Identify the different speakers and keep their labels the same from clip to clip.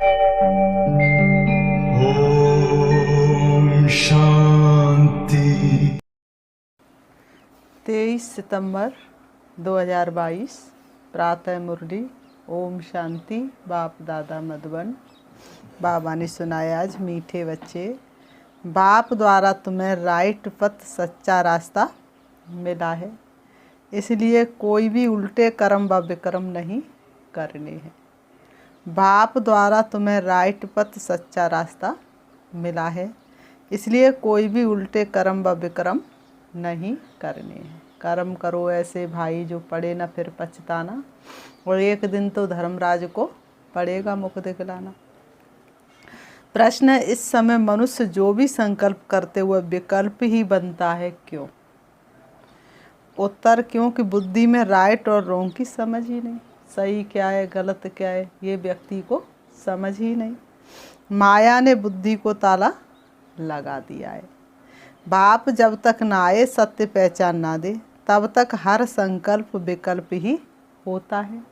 Speaker 1: ओम शांति।
Speaker 2: 23 सितंबर 2022 प्रातः मुरली। ओम शांति। बाप दादा मधुबन। बाबा ने सुनाया आज मीठे बच्चे, बाप द्वारा तुम्हें राइट पथ सच्चा रास्ता मिला है, इसलिए कोई भी उल्टे कर्म व विकर्म नहीं करने हैं। बाप द्वारा तुम्हें राइट पथ सच्चा रास्ता मिला है, इसलिए कोई भी उल्टे कर्म व विकर्म नहीं करने हैं। कर्म करो ऐसे भाई जो पड़े न फिर पछताना, और एक दिन तो धर्मराज को पड़ेगा मुख दिखलाना। प्रश्न है, इस समय मनुष्य जो भी संकल्प करते हुए विकल्प ही बनता है, क्यों? उत्तर, क्योंकि बुद्धि में राइट और रॉन्ग की समझ ही नहीं। सही क्या है गलत क्या है ये व्यक्ति को समझ ही नहीं। माया ने बुद्धि को ताला लगा दिया है। बाप जब तक ना आए, सत्य पहचान ना दे, तब तक हर संकल्प विकल्प ही होता है।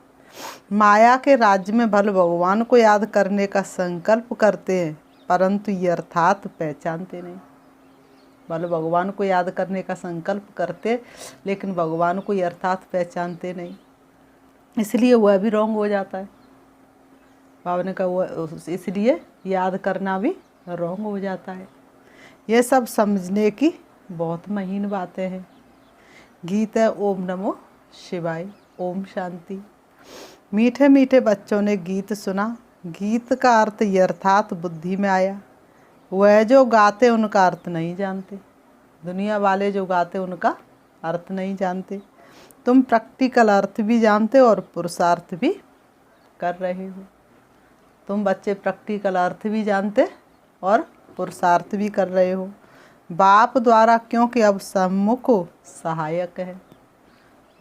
Speaker 2: माया के राज्य में भले भगवान को याद करने का संकल्प करते हैं, परंतु ये अर्थात पहचानते नहीं। भले भगवान को याद करने का संकल्प करते, लेकिन भगवान को ये अर्थात पहचानते नहीं, इसलिए वह भी रॉन्ग हो जाता है। बाबा ने कहा वो इसलिए याद करना भी रॉन्ग हो जाता है। ये सब समझने की बहुत महीन बातें हैं। गीत है ओम नमो शिवाय। ओम शांति। मीठे मीठे बच्चों ने गीत सुना। गीत का अर्थ ये अर्थात बुद्धि में आया। वह जो गाते उनका अर्थ नहीं जानते। दुनिया वाले जो गाते उनका अर्थ नहीं जानते। तुम प्रैक्टिकल अर्थ भी जानते और पुरुषार्थ भी कर रहे हो। तुम बच्चे प्रैक्टिकल अर्थ भी जानते और पुरुषार्थ भी कर रहे हो बाप द्वारा, क्योंकि अब सम्मुख सहायक है।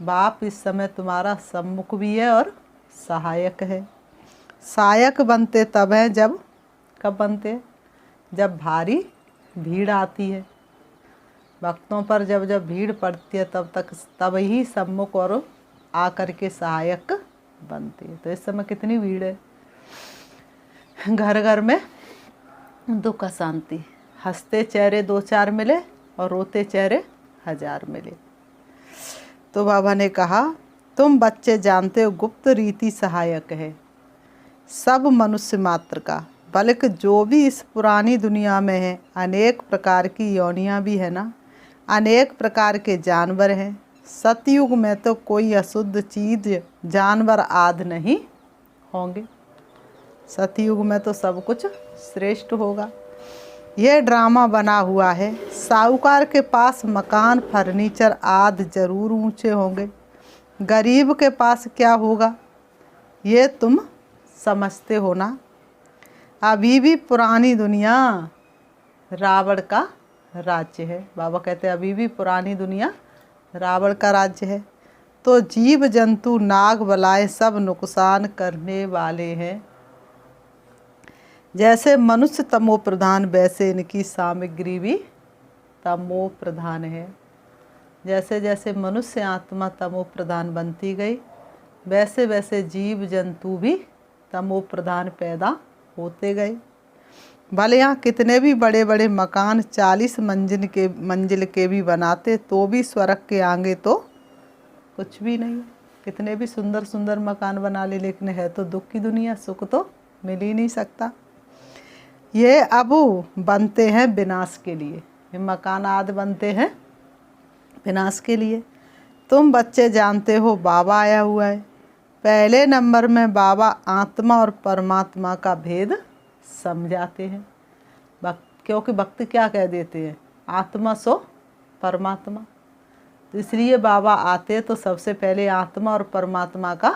Speaker 2: बाप इस समय तुम्हारा सम्मुख भी है और सहायक है। सहायक बनते तब हैं जब, कब बनते? जब भारी भीड़ आती है। भक्तों पर जब जब भीड़ पड़ती है तब ही सम्मुख और आकर के सहायक बनते हैं। तो इस समय कितनी भीड़ है। घर घर में दुख अशांति, हंसते चेहरे दो चार मिले और रोते चेहरे हजार मिले। तो बाबा ने कहा, तुम बच्चे जानते हो गुप्त रीति सहायक है सब मनुष्य मात्र का, बल्कि जो भी इस पुरानी दुनिया में है। अनेक प्रकार की योनियां भी है ना, अनेक प्रकार के जानवर हैं। सतयुग में तो कोई अशुद्ध चीज जानवर आदि नहीं होंगे। सतयुग में तो सब कुछ श्रेष्ठ होगा। यह ड्रामा बना हुआ है। साहूकार के पास मकान फर्नीचर आदि जरूर ऊंचे होंगे, गरीब के पास क्या होगा ये तुम समझते हो ना। अभी भी पुरानी दुनिया रावण का राज्य है। बाबा कहते हैं अभी भी पुरानी दुनिया रावण का राज्य है। तो जीव जंतु नाग बलाएं सब नुकसान करने वाले हैं। जैसे मनुष्य तमो प्रधान, वैसे इनकी सामग्री भी तमो प्रधान है। जैसे जैसे मनुष्य आत्मा तमो प्रधान बनती गई, वैसे वैसे जीव जंतु भी तमो प्रधान पैदा होते गए। भले यहाँ कितने भी बड़े बड़े मकान 40 मंजिल के भी बनाते, तो भी स्वर्ग के आगे तो कुछ भी नहीं। कितने भी सुंदर सुंदर मकान बना ले, लेकिन है तो दुख की दुनिया, सुख तो मिल ही नहीं सकता। ये अब बनते हैं विनाश के लिए। ये मकान आदि बनते हैं विनाश के लिए। तुम बच्चे जानते हो बाबा आया हुआ है। पहले नंबर में बाबा आत्मा और परमात्मा का भेद समझाते हैं। क्योंकि भक्त क्या कह देते हैं, आत्मा सो परमात्मा। तो इसलिए बाबा आते तो सबसे पहले आत्मा और परमात्मा का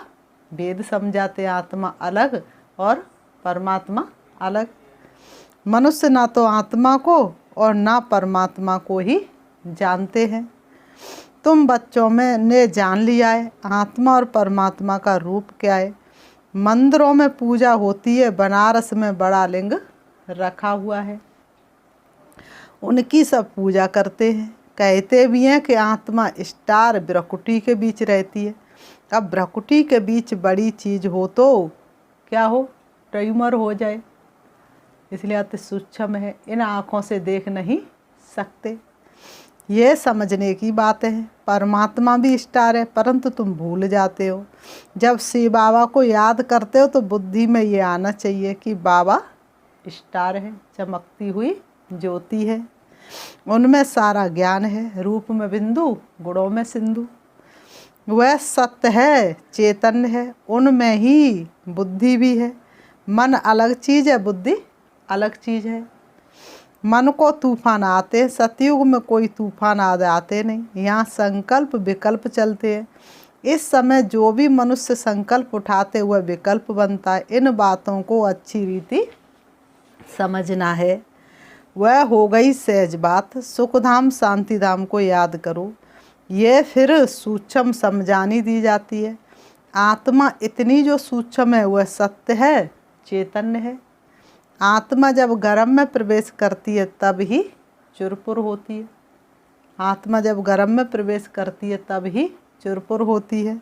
Speaker 2: भेद समझाते हैं। आत्मा अलग और परमात्मा अलग। मनुष्य ना तो आत्मा को और ना परमात्मा को ही जानते हैं। तुम बच्चों में ने जान लिया है आत्मा और परमात्मा का रूप क्या है। मंदिरों में पूजा होती है, बनारस में बड़ा लिंग रखा हुआ है, उनकी सब पूजा करते हैं। कहते भी हैं कि आत्मा स्टार भ्रकुटी के बीच रहती है। अब भ्रकुटी के बीच बड़ी चीज हो तो क्या हो, ट्यूमर हो जाए, इसलिए अति सूक्ष्म है, इन आँखों से देख नहीं सकते। ये समझने की बात है। परमात्मा भी स्टार है, परंतु तुम भूल जाते हो। जब शिव बाबा को याद करते हो तो बुद्धि में ये आना चाहिए कि बाबा स्टार है, चमकती हुई ज्योति है, उनमें सारा ज्ञान है, रूप में बिंदु, गुणों में सिंधु। वह सत्य है, चैतन्य है, उनमें ही बुद्धि भी है। मन अलग चीज़ है, बुद्धि अलग चीज़ है। मन को तूफान आते हैं, सतयुग में कोई तूफान आते नहीं, यहाँ संकल्प विकल्प चलते हैं। इस समय जो भी मनुष्य संकल्प उठाते हुए विकल्प बनता है, इन बातों को अच्छी रीति समझना है। वह हो गई सहज बात। सुखधाम शांतिधाम को याद करो, ये फिर सूक्ष्म समझानी दी जाती है। आत्मा इतनी जो सूक्ष्म है वह सत्य है, चैतन्य है। आत्मा जब गर्भ में प्रवेश करती है तब ही चुरपुर होती है। आत्मा जब गर्भ में प्रवेश करती है तब ही चुरपुर होती है।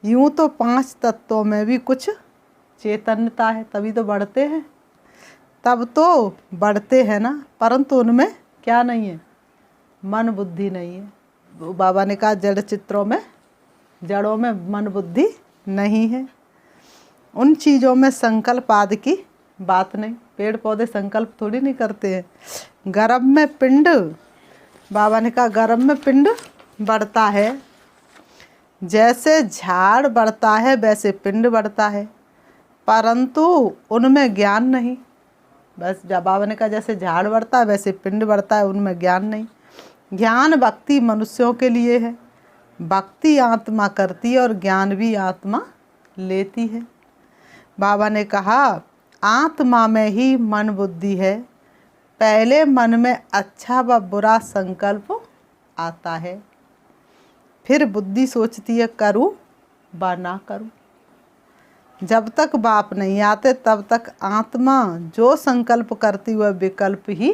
Speaker 2: यूँ तो 5 तत्वों में भी कुछ चैतन्यता है, तभी तो बढ़ते हैं, तब तो बढ़ते हैं ना, परंतु उनमें क्या नहीं है, मन बुद्धि नहीं है। बाबा ने कहा जड़ चित्रों में, जड़ों में मन बुद्धि नहीं है। उन चीज़ों में संकल्प आदि की बात नहीं। पेड़ पौधे संकल्प थोड़ी नहीं करते हैं। गर्भ में पिंड, बाबा ने कहा गर्भ में पिंड बढ़ता है, जैसे झाड़ बढ़ता है वैसे पिंड बढ़ता है, परंतु उनमें ज्ञान नहीं। बस जब बाबा ने कहा जैसे झाड़ बढ़ता है वैसे पिंड बढ़ता है, उनमें ज्ञान नहीं। ज्ञान भक्ति मनुष्यों के लिए है, भक्ति आत्मा करती है और ज्ञान भी आत्मा लेती है। बाबा ने कहा आत्मा में ही मन बुद्धि है। पहले मन में अच्छा व बुरा संकल्प आता है, फिर बुद्धि सोचती है करूं व ना करूं। जब तक बाप नहीं आते तब तक आत्मा जो संकल्प करती वह विकल्प ही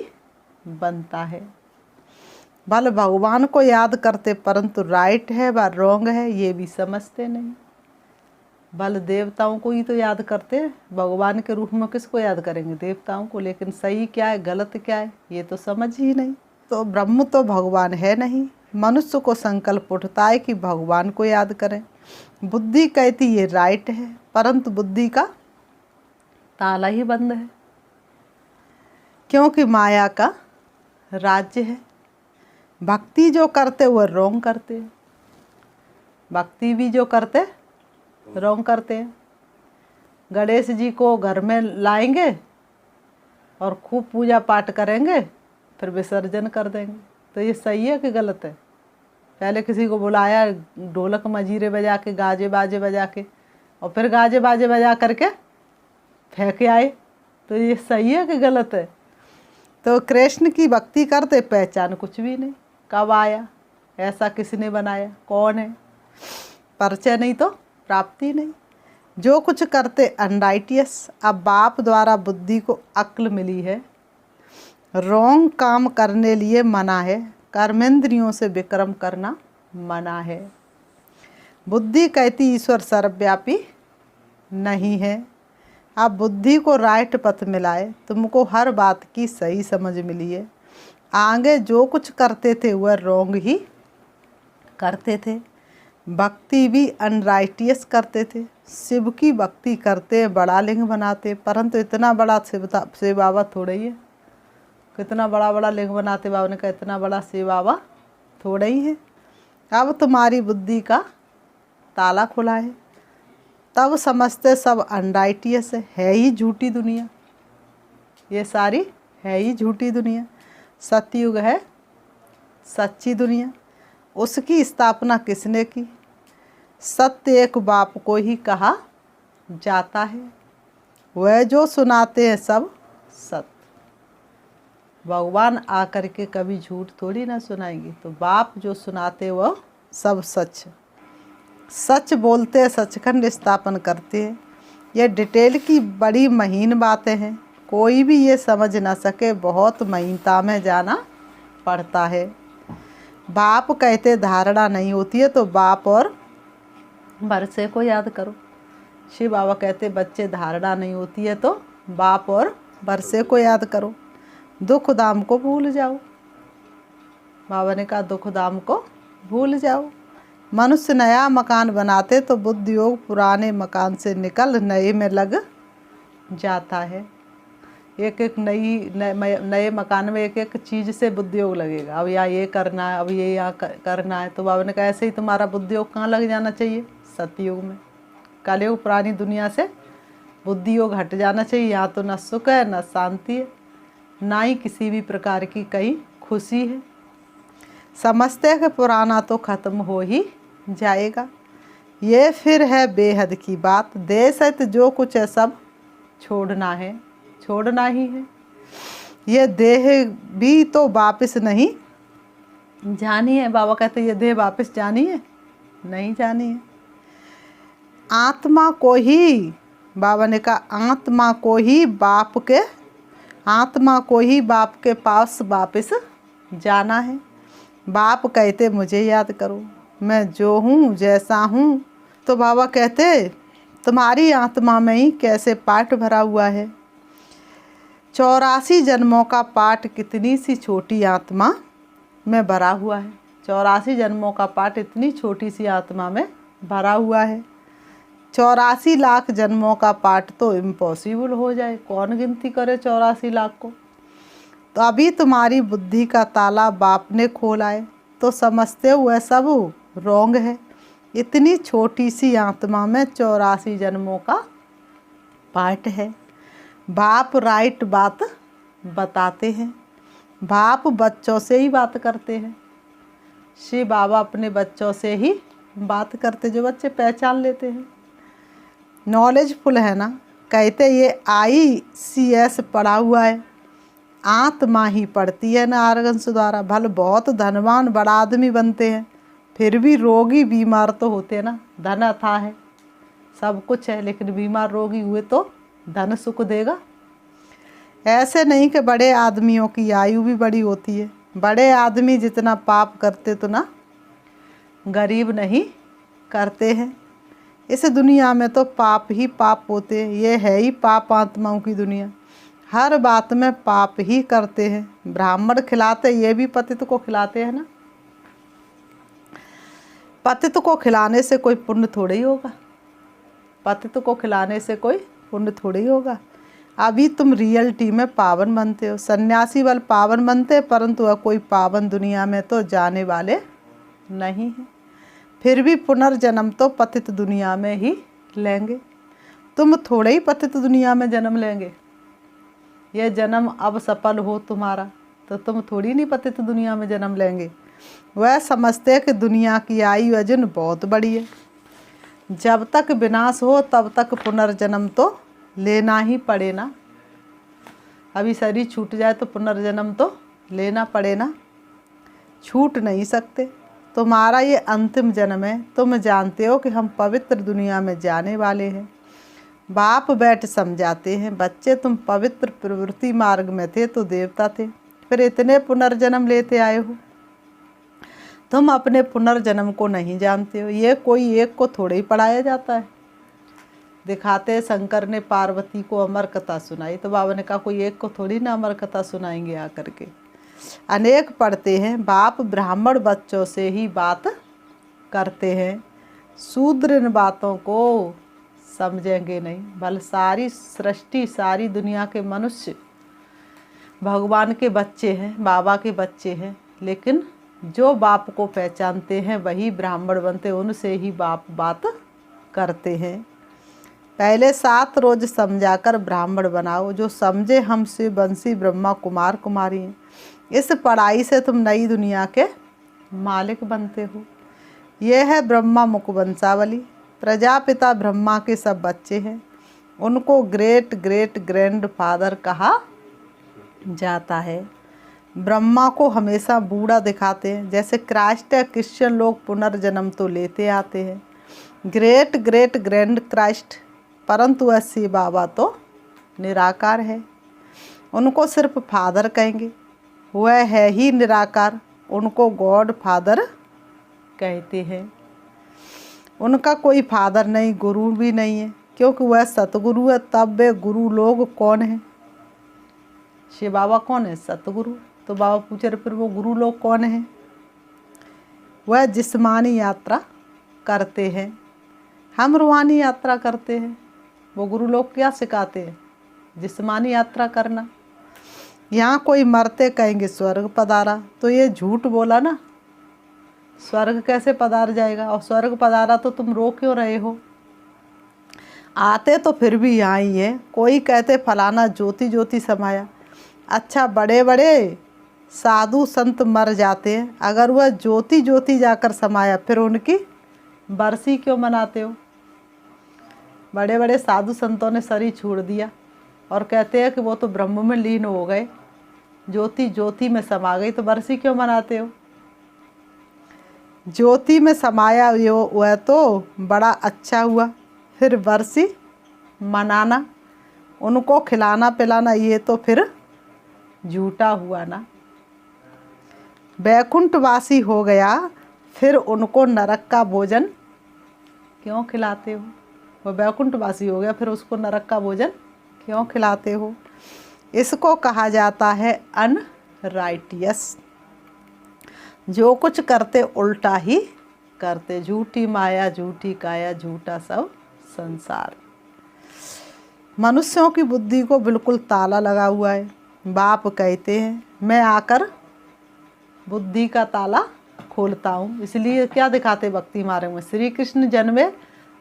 Speaker 2: बनता है। भले भगवान को याद करते, परंतु राइट है व रॉन्ग है ये भी समझते नहीं। भले देवताओं को ही तो याद करते, भगवान के रूप में किसको याद करेंगे, देवताओं को, लेकिन सही क्या है गलत क्या है ये तो समझ ही नहीं। तो ब्रह्म तो भगवान है नहीं। मनुष्य को संकल्प उठता है कि भगवान को याद करें। बुद्धि कहती ये राइट है, परंतु बुद्धि का ताला ही बंद है, क्योंकि माया का राज्य है। भक्ति जो करते वह रोंग करते, भक्ति भी जो करते रोंग करते हैं। गणेश जी को घर में लाएंगे और खूब पूजा पाठ करेंगे, फिर विसर्जन कर देंगे, तो ये सही है कि गलत है? पहले किसी को बुलाया ढोलक मजीरे बजा के, गाजे बाजे बजा के, और फिर गाजे बाजे बजा करके फेंक आए, तो ये सही है कि गलत है? तो कृष्ण की भक्ति करते, पहचान कुछ भी नहीं, कब आया, ऐसा किसने बनाया, कौन है, परिचय नहीं तो प्राप्ति नहीं। जो कुछ करते अनराइटियस। अब बाप द्वारा बुद्धि को अक्ल मिली है, रॉन्ग काम करने लिए मना है, कर्मेंद्रियों से विक्रम करना मना है। बुद्धि कहती ईश्वर सर्वव्यापी नहीं है। अब बुद्धि को राइट पथ मिलाए, तुमको हर बात की सही समझ मिली है। आगे जो कुछ करते थे वह रॉन्ग ही करते थे। भक्ति भी अनराइटियस करते थे। शिव की भक्ति करते, बड़ा लिंग बनाते, परंतु इतना बड़ा शिव बाबा थोड़ा ही है। कितना बड़ा बड़ा लिंग बनाते, बाबा ने कहा इतना बड़ा शिव बाबा थोड़ा ही है। अब तुम्हारी बुद्धि का ताला खुला है, तब समझते सब अनराइटियस है ही झूठी दुनिया, ये सारी है ही झूठी दुनिया। सतयुग है सच्ची दुनिया। उसकी स्थापना किसने की? सत्य एक बाप को ही कहा जाता है। वह जो सुनाते हैं सब सत्य। भगवान आकर के कभी झूठ थोड़ी ना सुनाएंगे, तो बाप जो सुनाते वह सब सच। सच बोलते, सचखंड स्थापन करते हैं। यह डिटेल की बड़ी महीन बातें हैं, कोई भी ये समझ ना सके, बहुत महीनता में जाना पड़ता है। बाप कहते धारणा नहीं होती है तो बाप और बरसे को याद करो। शिव बाबा कहते बच्चे धारणा नहीं होती है तो बाप और बरसे को याद करो, दुख दाम को भूल जाओ। बाबा ने कहा दुख दाम को भूल जाओ। मनुष्य नया मकान बनाते तो बुद्धि योग पुराने मकान से निकल नए में लग जाता है। एक एक नए मकान में एक एक चीज़ से बुद्धि योग लगेगा। अब यहाँ ये करना है, अब ये यहाँ करना है। तो बाबा ने कहा ऐसे ही तुम्हारा बुद्धि योग कहाँ लग जाना चाहिए? सतयुग में। कलयुग पुरानी दुनिया से बुद्धि योग हट जाना चाहिए। यहाँ तो न सुख है न शांति है, ना ही किसी भी प्रकार की कहीं खुशी है। समझते हैं कि पुराना तो खत्म हो ही जाएगा। ये फिर है बेहद की बात। देश है तो जो कुछ है सब छोड़ना है, छोड़ना ही है। ये देह भी तो वापस नहीं जानी है। बाबा कहते ये देह वापस जानी है? नहीं जानी है। आत्मा को ही, बाबा ने कहा आत्मा को ही बाप के पास वापस जाना है। बाप कहते मुझे याद करो, मैं जो हूँ जैसा हूँ। तो बाबा कहते तुम्हारी आत्मा में ही कैसे पाठ भरा हुआ है। 84 जन्मों का पाठ कितनी सी छोटी आत्मा में भरा हुआ है। 84 जन्मों का पाठ इतनी छोटी सी आत्मा में भरा हुआ है। 84 लाख जन्मों का पाठ तो इम्पॉसिबल हो जाए, कौन गिनती करे 84 लाख को। तो अभी तुम्हारी बुद्धि का ताला बाप ने खोला है तो समझते हुए सब रोंग है। इतनी छोटी सी आत्मा में 84 जन्मों का पाठ है। बाप राइट बात बताते हैं। बाप बच्चों से ही बात करते हैं। शिव बाबा अपने बच्चों से ही बात करते, जो बच्चे पहचान लेते हैं, नॉलेजफुल है ना। कहते ये ICS पढ़ा हुआ है, आत्मा ही पढ़ती है ना आर्गन्स द्वारा। भले बहुत धनवान बड़ा आदमी बनते हैं फिर भी रोगी बीमार तो होते हैं ना। धन अथाह है, सब कुछ है, लेकिन बीमार रोगी हुए तो धन सुख देगा। ऐसे नहीं कि बड़े आदमियों की आयु भी बड़ी होती है। बड़े आदमी जितना पाप करते तो ना गरीब नहीं करते हैं। इस दुनिया में तो पाप ही पाप होते हैं। ये है ही पाप आत्माओं की दुनिया। हर बात में पाप ही करते हैं। ब्राह्मण खिलाते, ये भी पतित को खिलाते हैं ना। पतित को खिलाने से कोई पुण्य थोड़ी ही होगा। पतित को खिलाने से कोई पुण्य थोड़ी ही होगा। अभी तुम रियलिटी में पावन बनते हो। सन्यासी वाल पावन बनते, परंतु वह कोई पावन दुनिया में तो जाने वाले नहीं हैं। फिर भी पुनर्जन्म तो पतित दुनिया में ही लेंगे। तुम थोड़े ही पतित दुनिया में जन्म लेंगे। यह जन्म अब सफल हो तुम्हारा तो तुम थोड़ी नहीं पतित दुनिया में जन्म लेंगे। वह समझते हैं कि दुनिया की आयु अजन बहुत बड़ी है। जब तक विनाश हो तब तक पुनर्जन्म तो लेना ही पड़े ना। अभी शरीर छूट जाए तो पुनर्जन्म तो लेना पड़े ना, छूट नहीं सकते। तुम्हारा ये अंतिम जन्म है। तुम जानते हो कि हम पवित्र दुनिया में जाने वाले हैं। बाप बैठ समझाते हैं, बच्चे तुम पवित्र प्रवृत्ति मार्ग में थे तो देवता थे, फिर इतने पुनर्जन्म लेते आए हो। तुम अपने पुनर्जन्म को नहीं जानते हो। ये कोई एक को थोड़े ही पढ़ाया जाता है। दिखाते हैं शंकर ने पार्वती को अमर कथा सुनाई, तो बाबा ने कहा कोई एक को थोड़ी ना अमर कथा सुनाएंगे आकर के। अनेक पढ़ते हैं। बाप ब्राह्मण बच्चों से ही बात करते हैं। शूद्र इन बातों को समझेंगे नहीं। भले सारी सृष्टि, सारी दुनिया के मनुष्य भगवान के बच्चे हैं, बाबा के बच्चे हैं, लेकिन जो बाप को पहचानते हैं वही ब्राह्मण बनते, उनसे ही बाप बात करते हैं। पहले 7 रोज समझाकर ब्राह्मण बनाओ। जो समझे हम शिव बंसी ब्रह्मा कुमार कुमारी हैं। इस पढ़ाई से तुम नई दुनिया के मालिक बनते हो। यह है ब्रह्मा मुख वंशावली। प्रजापिता ब्रह्मा के सब बच्चे हैं। उनको ग्रेट ग्रेट ग्रैंड फादर कहा जाता है। ब्रह्मा को हमेशा बूढ़ा दिखाते हैं। जैसे क्राइस्ट या क्रिश्चियन लोग पुनर्जन्म तो लेते आते हैं, ग्रेट ग्रेट ग्रैंड क्राइस्ट, परंतु ऐसी बाबा तो निराकार है। उनको सिर्फ फादर कहेंगे, वह है ही निराकार। उनको गॉड फादर कहते हैं। उनका कोई फादर नहीं, गुरु भी नहीं है। क्योंकि वह सतगुरु है। तब वे गुरु लोग कौन हैं? शिव बाबा कौन है? सतगुरु। तो बाबा पूछ रहे फिर वो गुरु लोग कौन हैं? वह जिस्मानी यात्रा करते हैं, हम रूहानी यात्रा करते हैं। वो गुरु लोग क्या सिखाते हैं? जिस्मानी यात्रा करना। यहाँ कोई मरते कहेंगे स्वर्ग पधारा, तो ये झूठ बोला ना। स्वर्ग कैसे पधार जाएगा? और स्वर्ग पधारा तो तुम रो क्यों रहे हो? आते तो फिर भी यहाँ ही है। कोई कहते फलाना ज्योति ज्योति समाया। अच्छा, बड़े बड़े साधु संत मर जाते हैं, अगर वह ज्योति ज्योति जाकर समाया फिर उनकी बरसी क्यों मनाते हो? बड़े बड़े साधु संतों ने शरीर छोड़ दिया और कहते हैं कि वो तो ब्रह्म में लीन हो गए, ज्योति ज्योति में समा गई, तो बरसी क्यों मनाते हो? ज्योति में समाया हुआ तो बड़ा अच्छा हुआ, फिर बरसी मनाना, उनको खिलाना पिलाना, ये तो फिर झूठा हुआ ना। वैकुंठवासी हो गया, फिर उनको नरक का भोजन क्यों खिलाते हो? वो वैकुंठवासी हो गया, फिर उसको नरक का भोजन क्यों खिलाते हो? इसको कहा जाता है अनराइटियस। जो कुछ करते उल्टा ही करते। झूठी माया, झूठी काया, झूठा सब संसार। मनुष्यों की बुद्धि को बिल्कुल ताला लगा हुआ है। बाप कहते हैं मैं आकर बुद्धि का ताला खोलता हूँ। इसलिए क्या दिखाते भक्ति मार्ग में? श्री कृष्ण जन्मे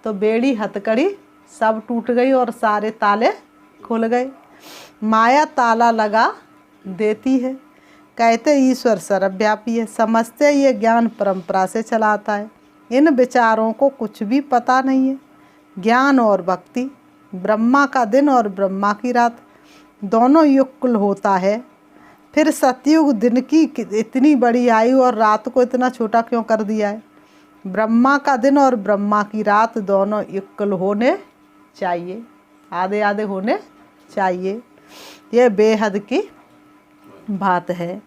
Speaker 2: तो बेड़ी हथकड़ी सब टूट गई और सारे ताले खुल गए। माया ताला लगा देती है। कहते ईश्वर सर्वव्यापी है। समझते ये ज्ञान परंपरा से चला आता है। इन विचारों को कुछ भी पता नहीं है। ज्ञान और भक्ति, ब्रह्मा का दिन और ब्रह्मा की रात दोनों युगल होता है। फिर सतयुग दिन की इतनी बड़ी आयु और रात को इतना छोटा क्यों कर दिया है? ब्रह्मा का दिन और ब्रह्मा की रात दोनों युगल होने चाहिए, आधे आधे होने चाहिए। ये बेहद की बात है।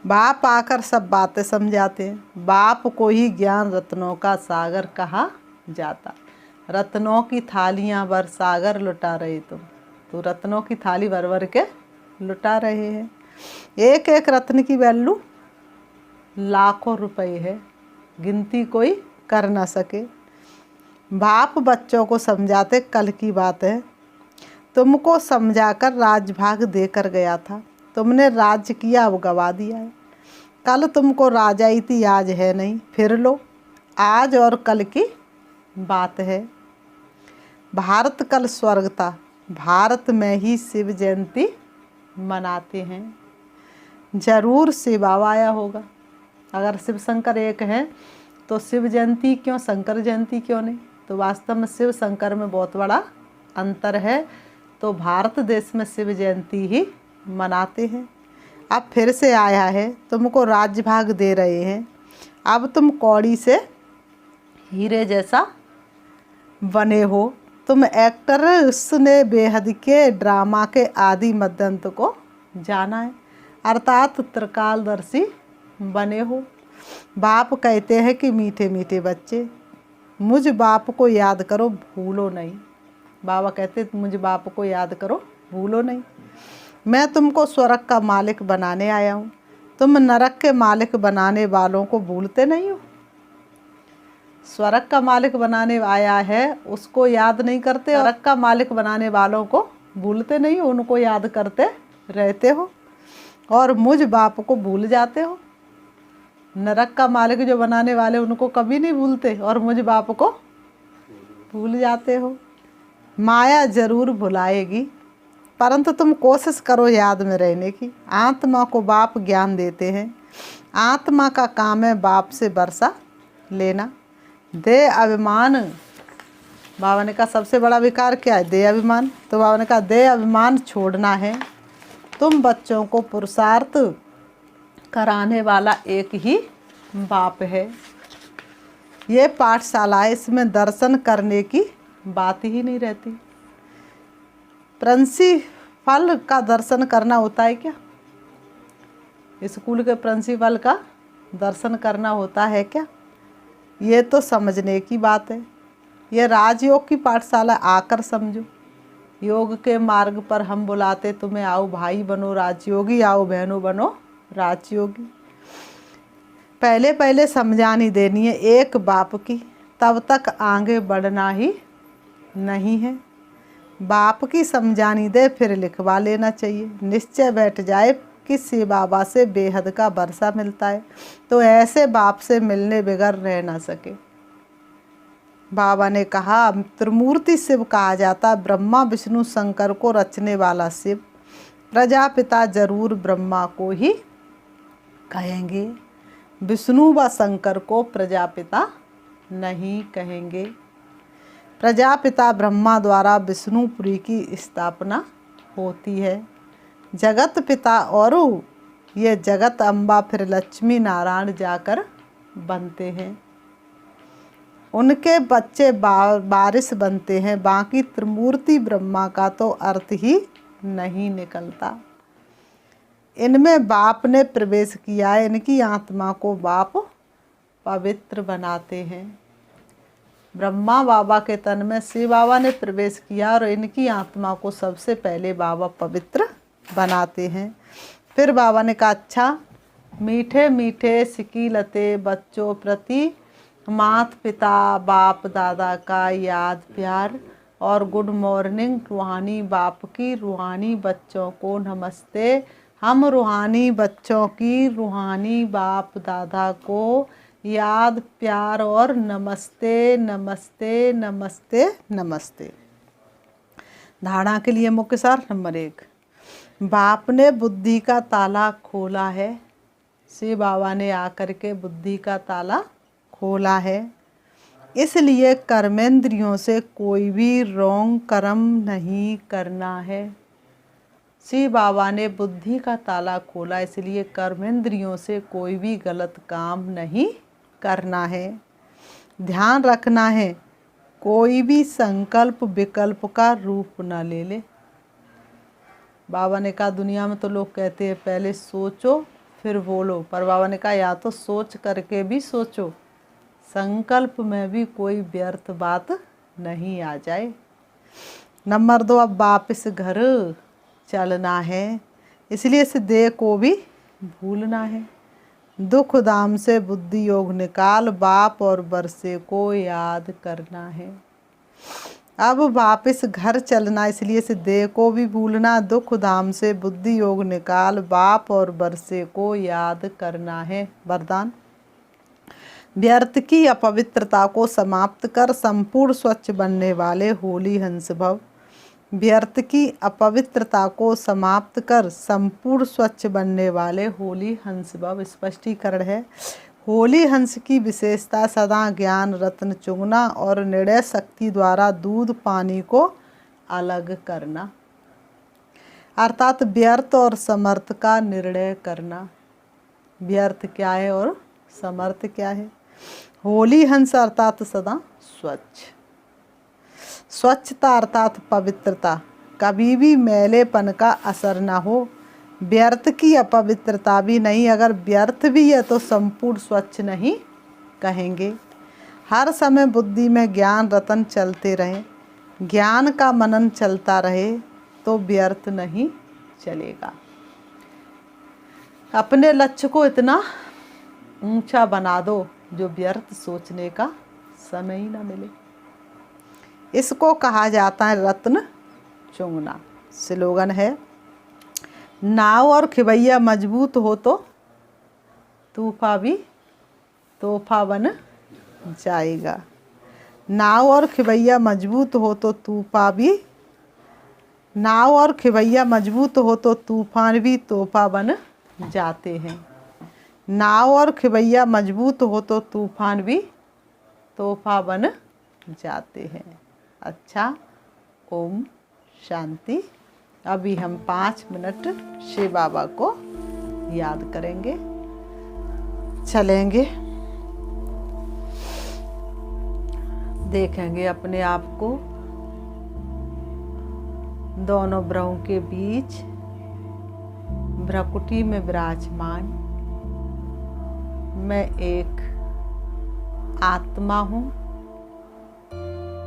Speaker 2: बाप आकर सब बातें समझाते हैं। बाप को ही ज्ञान रत्नों का सागर कहा जाता। रत्नों की थालियां भर सागर लुटा रहे तुम, तो रत्नों की थाली भर भर के लुटा रहे हैं। एक एक रत्न की वैल्यू लाखों रुपए है, गिनती कोई कर ना सके। बाप बच्चों को समझाते, कल की बात है, तुमको समझाकर राजभाग देकर गया था, तुमने राज्य किया, अब गवा दिया है। कल तुमको राजाई थी, आज है नहीं, फिर लो। आज और कल की बात है। भारत कल स्वर्ग था, भारत में ही शिव जयंती मनाते हैं। जरूर शिव बाबा आया होगा। अगर शिव शंकर एक है तो शिव जयंती क्यों, शंकर जयंती क्यों नहीं? तो वास्तव में शिव शंकर में बहुत बड़ा अंतर है। तो भारत देश में शिव जयंती ही मनाते हैं। अब फिर से आया है, तुमको राज्य भाग दे रहे हैं। अब तुम कौड़ी से हीरे जैसा बने हो। तुम एक्टर्स ने बेहद के ड्रामा के आदि मध्यंत को जाना है, अर्थात त्रिकालदर्शी बने हो। बाप कहते हैं कि मीठे मीठे बच्चे, मुझ बाप को याद करो, भूलो नहीं। बाबा कहते मुझ बाप को याद करो, भूलो नहीं। मैं तुमको स्वर्ग का मालिक बनाने आया हूँ, तुम नरक के मालिक बनाने वालों को भूलते नहीं हो। स्वर्ग का मालिक बनाने आया है, उसको याद नहीं करते, और नरक का मालिक बनाने वालों को भूलते नहीं हो, उनको याद करते रहते हो और मुझ बाप को भूल जाते हो। नरक का मालिक जो बनाने वाले उनको कभी नहीं भूलते और मुझ बाप को भूल जाते हो। माया जरूर भुलाएगी, परंतु तुम कोशिश करो याद में रहने की। आत्मा को बाप ज्ञान देते हैं। आत्मा का काम है बाप से वर्षा लेना। दे अभिमान, बाबा ने कहा सबसे बड़ा विकार क्या है? दे अभिमान। तो बाबा ने कहा दे अभिमान छोड़ना है। तुम बच्चों को पुरुषार्थ कराने वाला एक ही बाप है। ये पाठशाला है, इसमें दर्शन करने की बात ही नहीं रहती। प्रिंसिपल का दर्शन करना होता है क्या? स्कूल के प्रिंसिपल का दर्शन करना होता है क्या? ये तो समझने की बात है। यह राजयोग की पाठशाला आकर समझो। योग के मार्ग पर हम बुलाते तुम्हें, आओ भाई बनो राजयोगी, आओ बहनों बनो राजयोगी। पहले पहले समझानी देनी है एक बाप की, तब तक आगे बढ़ना ही नहीं है। बाप की समझानी दे फिर लिखवा लेना चाहिए। निश्चय बैठ जाए कि शिव बाबा से बेहद का वर्षा मिलता है, तो ऐसे बाप से मिलने बगैर रह ना सके। बाबा ने कहा त्रिमूर्ति शिव कहा जाता, ब्रह्मा विष्णु शंकर को रचने वाला शिव। प्रजापिता जरूर ब्रह्मा को ही कहेंगे, विष्णु व शंकर को प्रजापिता नहीं कहेंगे। प्रजापिता ब्रह्मा द्वारा विष्णुपुरी की स्थापना होती है। जगत पिता और ये जगत अम्बा फिर लक्ष्मी नारायण जाकर बनते हैं। उनके बच्चे बारिश बनते हैं। बाकी त्रिमूर्ति ब्रह्मा का तो अर्थ ही नहीं निकलता। इनमें बाप ने प्रवेश किया है, इनकी आत्मा को बाप पवित्र बनाते हैं। ब्रह्मा बाबा के तन में शिव बाबा ने प्रवेश किया और इनकी आत्मा को सबसे पहले बाबा पवित्र बनाते हैं। फिर बाबा ने कहा अच्छा, मीठे मीठे सिकीलते बच्चों प्रति माता पिता बाप दादा का याद प्यार और गुड मॉर्निंग। रूहानी बाप की रूहानी बच्चों को नमस्ते। हम रूहानी बच्चों की रूहानी बाप दादा को याद प्यार और नमस्ते नमस्ते नमस्ते नमस्ते। धारणा के लिए मुख्य सार नंबर 1, बाप ने बुद्धि का ताला खोला है। शिव बाबा ने आकर के बुद्धि का ताला खोला है, इसलिए कर्मेंद्रियों से कोई भी रॉन्ग कर्म नहीं करना है। शिव बाबा ने बुद्धि का ताला खोला, इसलिए कर्मेंद्रियों से कोई भी गलत काम नहीं करना है। ध्यान रखना है कोई भी संकल्प विकल्प का रूप न ले ले। बाबा ने कहा दुनिया में तो लोग कहते हैं पहले सोचो फिर बोलो, पर बाबा ने कहा या तो सोच करके भी सोचो, संकल्प में भी कोई व्यर्थ बात नहीं आ जाए। नंबर 2, अब वापस घर चलना है, इसलिए इस देह को भी भूलना है। दुख धाम से बुद्धि योग निकाल, बाप और बरसे को याद करना है। अब वापस घर चलना, इसलिए इस देह को भी भूलना। दुख धाम से बुद्धि योग निकाल, बाप और बरसे को याद करना है। वरदान, व्यर्थ की अपवित्रता को समाप्त कर संपूर्ण स्वच्छ बनने वाले होली हंस भव। व्यर्थ की अपवित्रता को समाप्त कर संपूर्ण स्वच्छ बनने वाले होली हंस भव। स्पष्टीकरण है, होली हंस की विशेषता सदा ज्ञान रत्न चुगना और निर्णय शक्ति द्वारा दूध पानी को अलग करना, अर्थात व्यर्थ और समर्थ का निर्णय करना। व्यर्थ क्या है और समर्थ क्या है? होली हंस अर्थात सदा स्वच्छ। स्वच्छता अर्थात पवित्रता, कभी भी मैलेपन का असर ना हो। व्यर्थ की अपवित्रता भी नहीं, अगर व्यर्थ भी है तो संपूर्ण स्वच्छ नहीं कहेंगे। हर समय बुद्धि में ज्ञान रतन चलते रहे, ज्ञान का मनन चलता रहे तो व्यर्थ नहीं चलेगा। अपने लक्ष्य को इतना ऊंचा बना दो जो व्यर्थ सोचने का समय ही ना मिले। इसको कहा जाता है रत्न चुंगना। स्लोगन है, नाव और खिवैया मजबूत हो तो तूफा भी तोहफा बन जाएगा। नाव और खिवैया मजबूत हो तो तूफान भी तोहफा बन जाते हैं। नाव और खिवैया मजबूत हो तो तूफान भी तोहफा बन जाते हैं। अच्छा, ओम शांति। अभी हम 5 मिनट शिव बाबा को याद करेंगे, चलेंगे, देखेंगे अपने आप को दोनों भ्रुओं के बीच भ्रकुटी में विराजमान। मैं एक आत्मा हूँ,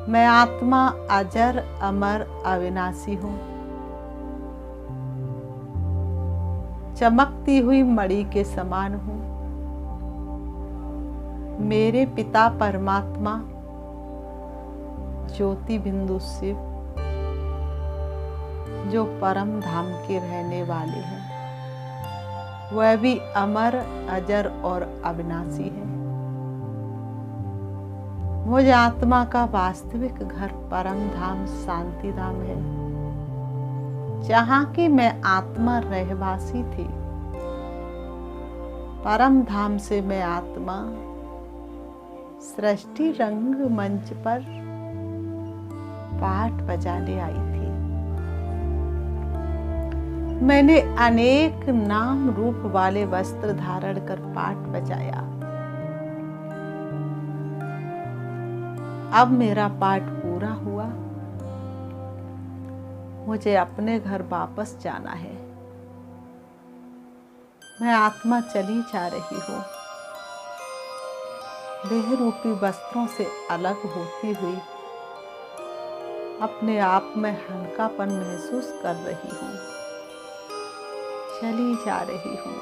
Speaker 2: मैं आत्मा अजर अमर अविनाशी हूँ, चमकती हुई मणि के समान हूँ। मेरे पिता परमात्मा ज्योति बिंदु शिव, जो परम धाम के रहने वाले हैं, वह भी अमर अजर और अविनाशी है। मुझ आत्मा का वास्तविक घर परम धाम शांति धाम है, जहाँ की मैं आत्मा रहवासी थी। परम धाम से मैं आत्मा सृष्टि रंग मंच पर पाठ बजाने आई थी। मैंने अनेक नाम रूप वाले वस्त्र धारण कर पाठ बजाया। अब मेरा पाठ पूरा हुआ, मुझे अपने घर वापस जाना है। मैं आत्मा चली जा रही हूँ, देह रूपी वस्त्रों से अलग होती हुई अपने आप में हल्कापन महसूस कर रही हूँ। चली जा रही हूँ।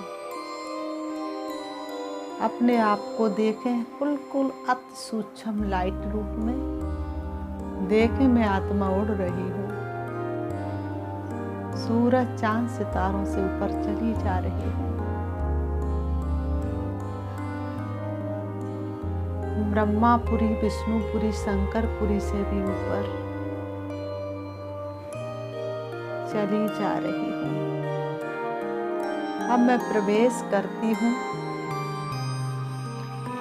Speaker 2: अपने आप को देखें बिल्कुल अति सूक्ष्म लाइट रूप में। देखें मैं आत्मा उड़ रही हूँ, सूरज चांद सितारों से ऊपर चली जा रही हूँ। ब्रह्मापुरी, विष्णुपुरी, शंकरपुरी से भी ऊपर चली जा रही हूँ। अब मैं प्रवेश करती हूँ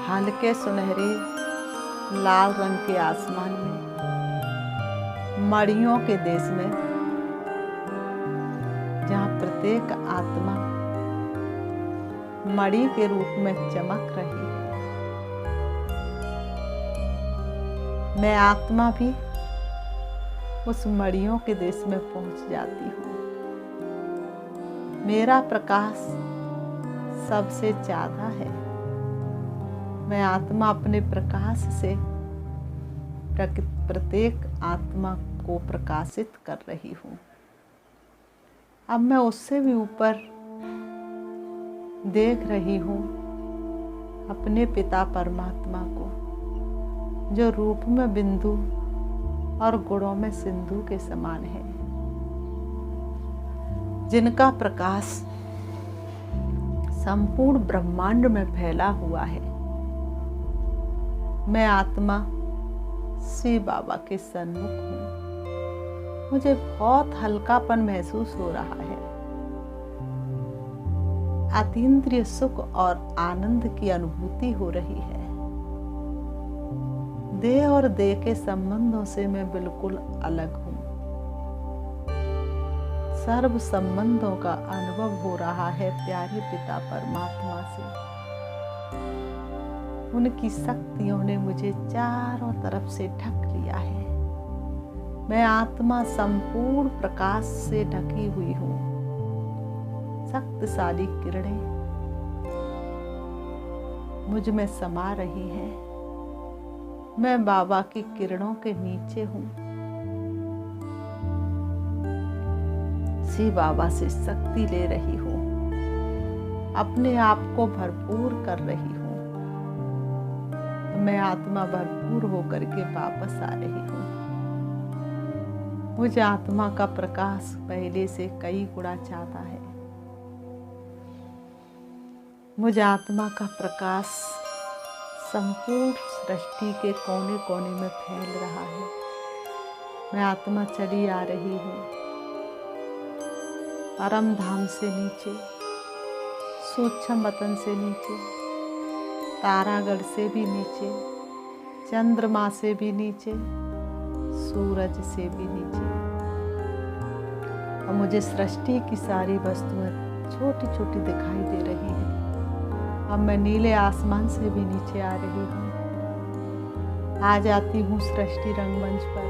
Speaker 2: हल्के सुनहरे लाल रंग के आसमान में, मणियों के देश में, जहाँ प्रत्येक आत्मा मणि के रूप में चमक रही है। मैं आत्मा भी उस मणियों के देश में पहुंच जाती हूँ। मेरा प्रकाश सबसे ज्यादा है। मैं आत्मा अपने प्रकाश से प्रत्येक आत्मा को प्रकाशित कर रही हूँ। अब मैं उससे भी ऊपर देख रही हूँ अपने पिता परमात्मा को, जो रूप में बिंदु और गुणों में सिंधु के समान है, जिनका प्रकाश संपूर्ण ब्रह्मांड में फैला हुआ है। मैं आत्मा शिव बाबा के सन्मुख हूँ। मुझे बहुत हल्कापन महसूस हो रहा है। अतीन्द्रिय सुख और आनंद की अनुभूति हो रही है। देह और देह के संबंधों से मैं बिल्कुल अलग हूँ। सर्व संबंधों का अनुभव हो रहा है प्यारे पिता परमात्मा से। उनकी शक्तियों ने मुझे चारों तरफ से ढक लिया है। मैं आत्मा संपूर्ण प्रकाश से ढकी हुई हूँ। शक्तिशाली किरणें मुझ में समा रही हैं। मैं बाबा की किरणों के नीचे हूँ। शिव बाबा से शक्ति ले रही हूँ, अपने आप को भरपूर कर रही हूँ। मैं आत्मा भरपूर होकर के वापस आ रही हूँ। मुझे आत्मा का प्रकाश पहले से कई गुना ज्यादा है। मुझे आत्मा का प्रकाश संपूर्ण सृष्टि के कोने कोने में फैल रहा है। मैं आत्मा चली आ रही हूँ परम धाम से नीचे, सूक्ष्म वतन से नीचे, तारागढ़ से भी नीचे, चंद्रमा से भी नीचे, सूरज से भी नीचे। और मुझे सृष्टि की सारी वस्तुएं छोटी छोटी दिखाई दे रही हैं। अब मैं नीले आसमान से भी नीचे आ रही हूँ। आ जाती हूँ सृष्टि रंगमंच पर,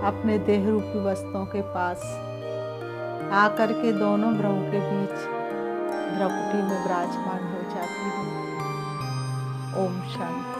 Speaker 2: अपने देह रूपी वस्तुओं के पास आकर के दोनों भ्रमों के बीच भ्रकुटी में विराजमान हो जाती हूँ। ओम शांति।